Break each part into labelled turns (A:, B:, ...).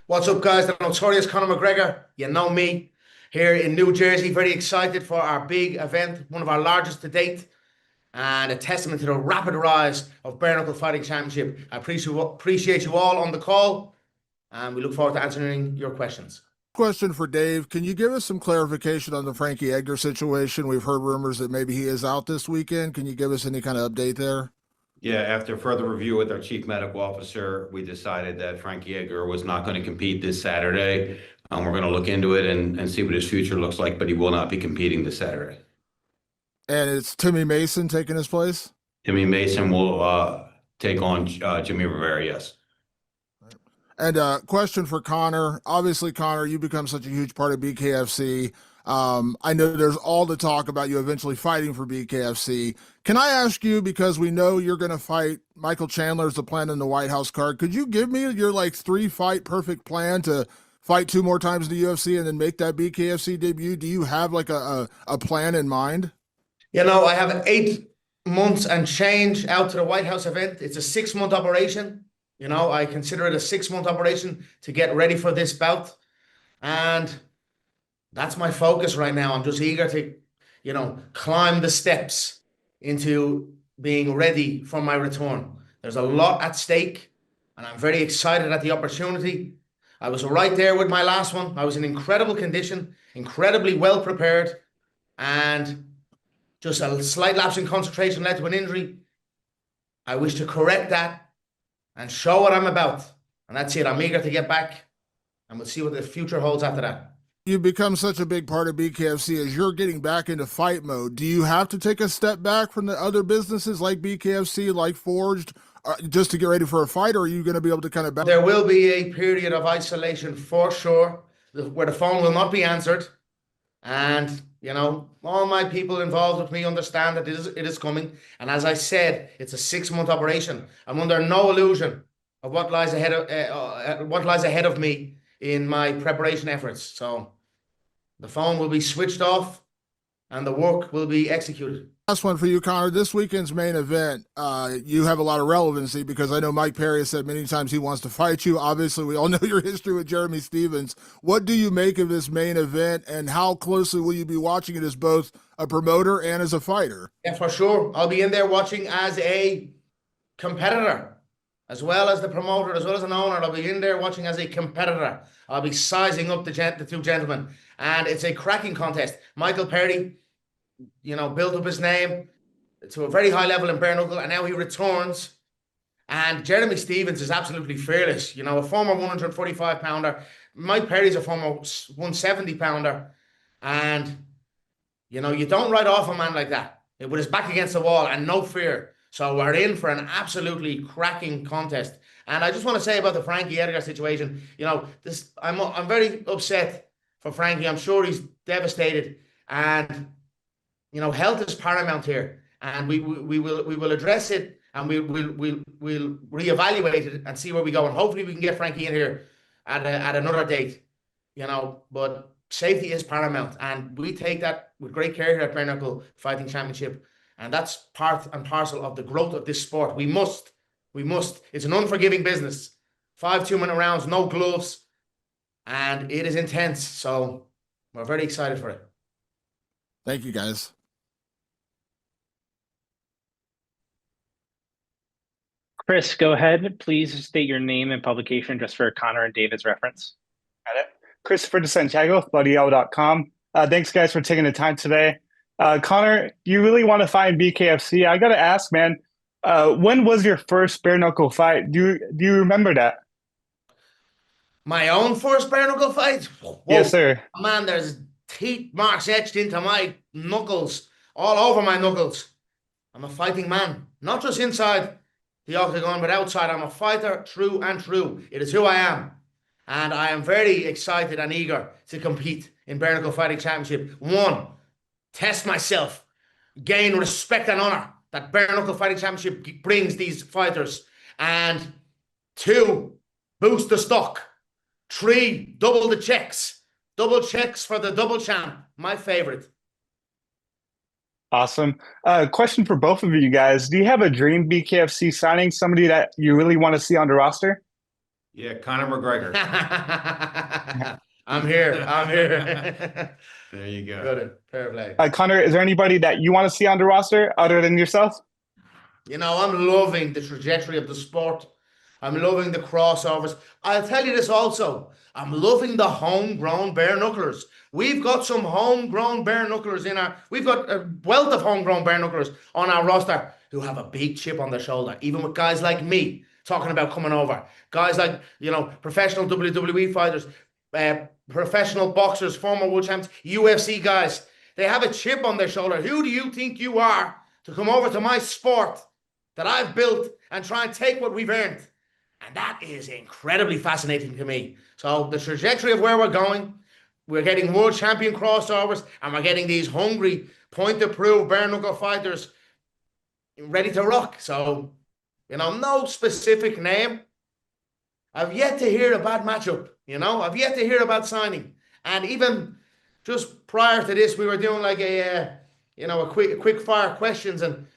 A: What's up, guys? The notorious Conor McGregor. You know me here in New Jersey. Very excited for our big event, one of our largest to date, and a testament to the rapid rise of bare knuckle fighting championship. I appreciate you all on the call, and we look forward to answering your questions.
B: Question for Dave. Can you give us some clarification on the Frankie Edgar situation? We've heard rumors that maybe he is out this weekend. Can you give us any kind of update there?
C: Yeah, after further review with our chief medical officer, we decided that Frankie Edgar was not going to compete this Saturday. We're going to look into it and see what his future looks like, but he will not be competing this Saturday.
B: And it's Timmy Mason taking his place?
C: Timmy Mason will take on Jimmy Rivera, yes.
B: And question for Conor. Obviously, Conor, you become such a huge part of BKFC. I know there's all the talk about you eventually fighting for BKFC. Can I ask you, because we know you're going to fight Michael Chandler's the plan in the White House card, could you give me your like 3-fight perfect plan to fight 2 more times in the UFC and then make that BKFC debut? Do you have like a plan in mind?
A: You know, I have 8 months and change out to the White House event. It's a 6-month operation. You know, I consider it a 6-month operation to get ready for this bout. And that's my focus right now. I'm just eager to, climb the steps into being ready for my return. There's a lot at stake, and I'm very excited at the opportunity. I was right there with my last one. I was in incredible condition, incredibly well prepared, and just a slight lapse in concentration led to an injury. I wish to correct that and show what I'm about. And that's it. I'm eager to get back, and we'll see what the future holds after that.
B: You've become such a big part of BKFC. As you're getting back into fight mode, do you have to take a step back from the other businesses like BKFC, like Forged, just to get ready for a fight, or are you going to be able to kind of...
A: There will be a period of isolation for sure, where the phone will not be answered. And, all my people involved with me understand that it is coming. And as I said, it's a 6-month operation. I'm under no illusion of what lies ahead of me in my preparation efforts. So the phone will be switched off and the work will be executed.
B: Last one for you, Conor. This weekend's main event, you have a lot of relevancy because I know Mike Perry has said many times he wants to fight you. Obviously, we all know your history with Jeremy Stephens. What do you make of this main event, and how closely will you be watching it as both a promoter and as a fighter?
A: Yeah, for sure. I'll be in there watching as a competitor, as well as the promoter, as well as an owner. I'll be in there watching as a competitor. I'll be sizing up the 2 gentlemen. And it's a cracking contest. Michael Perry, built up his name to a very high level in bare knuckle, and now he returns. And Jeremy Stephens is absolutely fearless. A former 145 pounder. Mike Perry's a former 170 pounder. And, you don't write off a man like that with his back against the wall and no fear. So we're in for an absolutely cracking contest. And I just want to say about the Frankie Edgar situation, I'm very upset for Frankie. I'm sure he's devastated. And health is paramount here, and we will address it, and we'll reevaluate it and see where we go, and hopefully we can get Frankie in here at another date. But safety is paramount, and we take that with great care here at Bare Knuckle Fighting Championship, and that's part and parcel of the growth of this sport. We must. It's an unforgiving business. 5 2-minute rounds, no gloves, and it is intense. So we're very excited for it.
B: Thank you, guys.
D: Chris, go ahead. Please state your name and publication just for Conor and David's reference.
E: Got it. Christopher DeSantiago, BuddyL.com. Thanks, guys, for taking the time today. Conor, you really want to find BKFC? I got to ask, man, when was your first bare knuckle fight? Do you remember that?
A: My own first bare knuckle fight? Whoa.
E: Yes, sir.
A: Man, there's teeth marks etched into my knuckles, all over my knuckles. I'm a fighting man, not just inside the octagon, but outside. I'm a fighter through and through. It is who I am. And I am very excited and eager to compete in Bare Knuckle Fighting Championship. 1, test myself, gain respect and honor that Bare Knuckle Fighting Championship brings these fighters. And 2, boost the stock. 3, double the checks. Double checks for the double champ, my favorite.
E: Awesome. Question for both of you guys. Do you have a dream BKFC signing, somebody that you really want to see on the roster?
C: Yeah, Conor McGregor.
A: I'm here. I'm here.
C: There you go.
A: Good. Fair play.
E: Connor, is there anybody that you want to see on the roster other than yourself?
A: You know, I'm loving the trajectory of the sport. I'm loving the crossovers. I'll tell you this also. I'm loving the homegrown bare knucklers. We've got some homegrown bare knucklers we've got a wealth of homegrown bare knucklers on our roster who have a big chip on their shoulder, even with guys like me talking about coming over. Guys like, professional WWE fighters, professional boxers, former world champs, UFC guys. They have a chip on their shoulder. Who do you think you are to come over to my sport that I've built and try and take what we've earned? And that is incredibly fascinating to me. So the trajectory of where we're getting world champion crossovers, and we're getting these hungry, point-to-prove bare-knuckle fighters ready to rock. So, no specific name. I've yet to hear a bad matchup, I've yet to hear a bad signing. And even just prior to this, we were doing like a quick fire questions and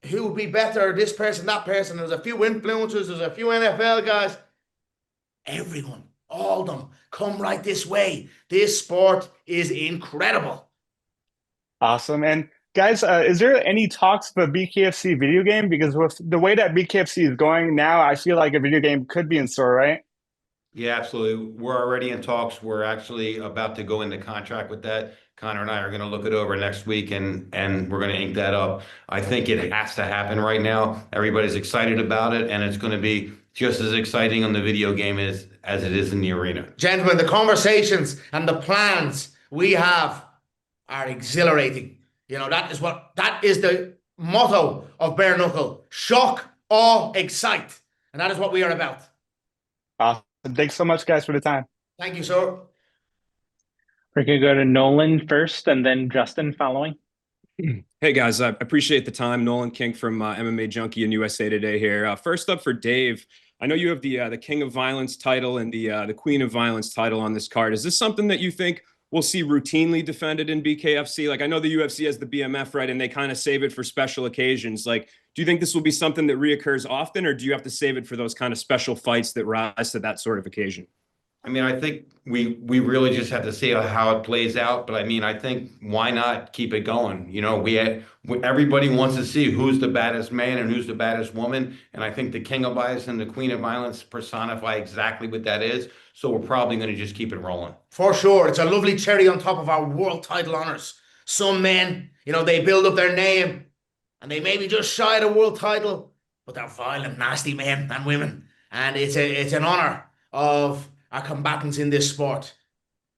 A: who would be better, this person, that person. There's a few influencers, there's a few NFL guys. Everyone, all of them, come right this way. This sport is incredible.
E: Awesome. And guys, is there any talks of a BKFC video game? Because with the way that BKFC is going now, I feel like a video game could be in store, right?
C: Yeah, absolutely. We're already in talks. We're actually about to go into contract with that. Conor and I are going to look it over next week, and we're going to ink that up. I think it has to happen right now. Everybody's excited about it, and it's going to be just as exciting on the video game as it is in the arena.
A: Gentlemen, the conversations and the plans we have are exhilarating. That is the motto of bare knuckle: shock, awe, excite. And that is what we are about.
E: Awesome. Thanks so much, guys, for the time.
A: Thank you, sir.
D: We're going to go to Nolan first and then Justin following.
F: Hey guys, I appreciate the time. Nolan King from MMA Junkie and USA Today here. First up for Dave, I know you have the King of Violence title and the Queen of Violence title on this card. Is this something that you think we'll see routinely defended in BKFC? Like, I know the UFC has the BMF, right, and they kind of save it for special occasions. Like, do you think this will be something that reoccurs often, or do you have to save it for those kind of special fights that rise to that sort of occasion?
C: I mean, I think we really just have to see how it plays out. But I mean, I think why not keep it going? Everybody wants to see who's the baddest man and who's the baddest woman. And I think the King of Violence and the Queen of Violence personify exactly what that is. So we're probably going to just keep it rolling.
A: For sure. It's a lovely cherry on top of our world title honors. Some men, they build up their name and they may be just shy of the world title, but they're violent, nasty men and women. And it's an honor of our combatants in this sport.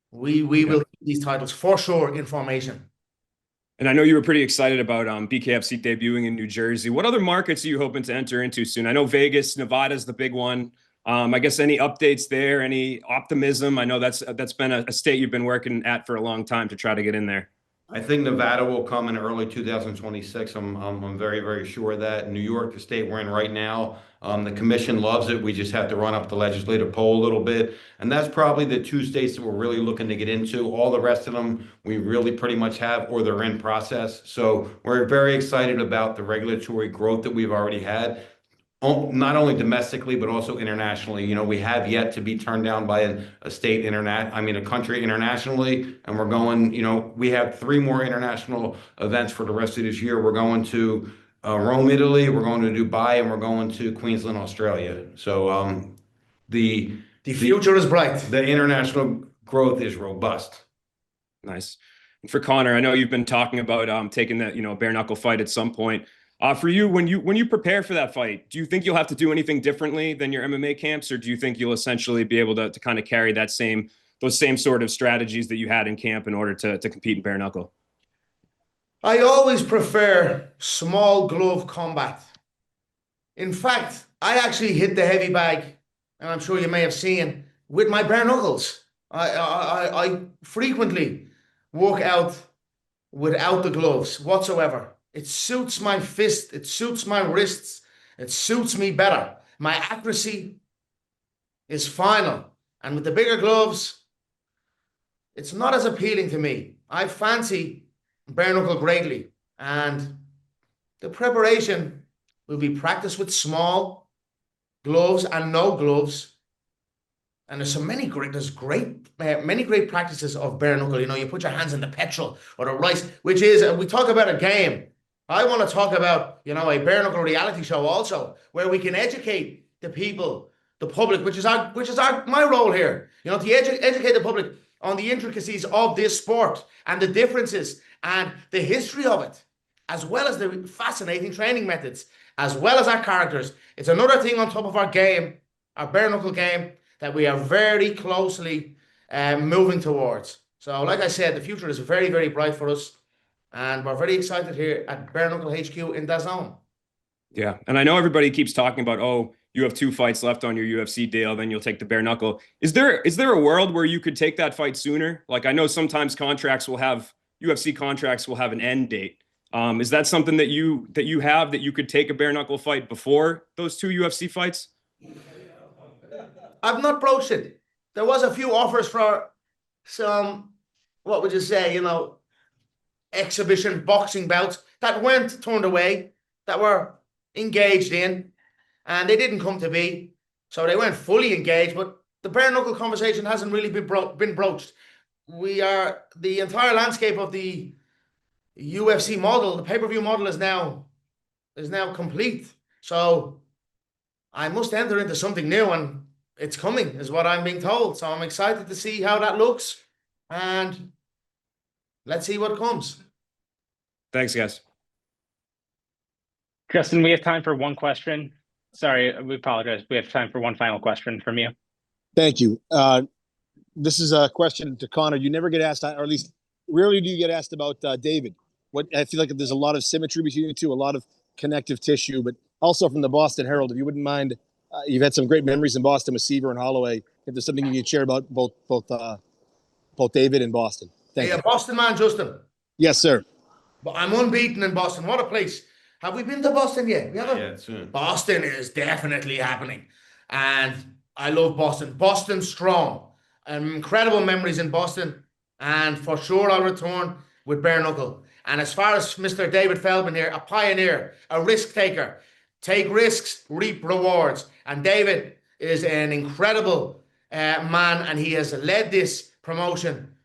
A: We will keep these titles for sure in formation.
F: And I know you were pretty excited about BKFC debuting in New Jersey. What other markets are you hoping to enter into soon? I know Vegas, Nevada's the big one. I guess any updates there, any optimism? I know that's been a state you've been working at for a long time to try to get in there.
C: I think Nevada will come in early 2026. I'm very, very sure of that. New York, the state we're in right now, the commission loves it. We just have to run up the legislative poll a little bit. And that's probably the two states that we're really looking to get into. All the rest of them, we really pretty much have, or they're in process. So we're very excited about the regulatory growth that we've already had, not only domestically, but also internationally. We have yet to be turned down by a country internationally. And we're going, we have 3 more international events for the rest of this year. We're going to Rome, Italy, we're going to Dubai, and we're going to Queensland, Australia. So the
A: future is bright.
C: The international growth is robust.
F: Nice. And for Conor, I know you've been talking about taking that, bare knuckle fight at some point. For you, when you prepare for that fight, do you think you'll have to do anything differently than your MMA camps, or do you think you'll essentially be able to kind of carry those same sort of strategies that you had in camp in order to compete in bare knuckle?
A: I always prefer small glove combat. In fact, I actually hit the heavy bag, and I'm sure you may have seen, with my bare knuckles. I frequently work out without the gloves whatsoever. It suits my fist, it suits my wrists, it suits me better. My accuracy is final. And with the bigger gloves, it's not as appealing to me. I fancy bare knuckle greatly. And the preparation will be practiced with small gloves and no gloves And there's many great practices of bare knuckle. You know, you put your hands in the petrol or the rice, which is, we talk about a game. I want to talk about, you know, a bare knuckle reality show also, where we can educate the people, the public, which is my role here, you know, to educate the public on the intricacies of this sport and the differences and the history of it, as well as the fascinating training methods, as well as our characters. It's another thing on top of our game, our bare knuckle game, that we are very closely moving towards. So like I said, the future is very, very bright for us. And we're very excited here at Bare Knuckle HQ in DAZN.
F: Yeah. And I know everybody keeps talking about, oh, you have 2 fights left on your UFC deal, then you'll take the bare knuckle. Is there a world where you could take that fight sooner? Like, I know sometimes UFC contracts will have an end date. Is that something that you have, that you could take a bare knuckle fight before those 2 UFC fights?
A: I've not broached it. There was a few offers for some, what would you say, you know, exhibition boxing bouts that weren't turned away, that were engaged in, and they didn't come to be. So they weren't fully engaged, but the bare knuckle conversation hasn't really been broached. The entire landscape of the UFC model, the pay-per-view model is now complete. So I must enter into something new, and it's coming, is what I'm being told. So I'm excited to see how that looks, and let's see what comes.
F: Thanks, guys.
D: Justin, we have time for one question. Sorry, we apologize. We have time for one final question from you.
G: Thank you. This is a question to Conor. You never get asked, or at least rarely do you get asked about David. I feel like there's a lot of symmetry between the two, a lot of connective tissue, but also from the Boston Herald, if you wouldn't mind, you've had some great memories in Boston with Seaver and Holloway. If there's something you could share about both David and Boston. Thank you.
A: Boston man, Justin.
G: Yes, sir.
A: But I'm unbeaten in Boston. What a place. Have we been to Boston yet? We haven't.
C: Yeah, soon.
A: Boston is definitely happening. And I love Boston. Boston strong. Incredible memories in Boston. And for sure I'll return with bare knuckle. And as far as Mr. David Feldman here, a pioneer, a risk taker. Take risks, reap rewards. And David is an incredible man, and he has led this promotion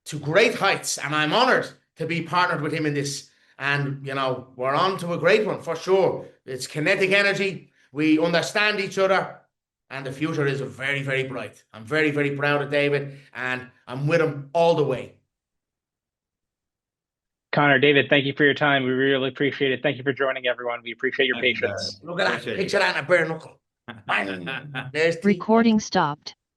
A: to great heights. And I'm honored to be partnered with him in this. And, you know, we're on to a great one for sure. It's kinetic energy. We understand each other, and the future is very, very bright. I'm very, very proud of David, and I'm with him all the way.
D: Conor, David, thank you for your time. We really appreciate it. Thank you for joining, everyone. We appreciate your patience.
A: Look at that. Picture that in a bare knuckle. There's the
H: Recording stopped.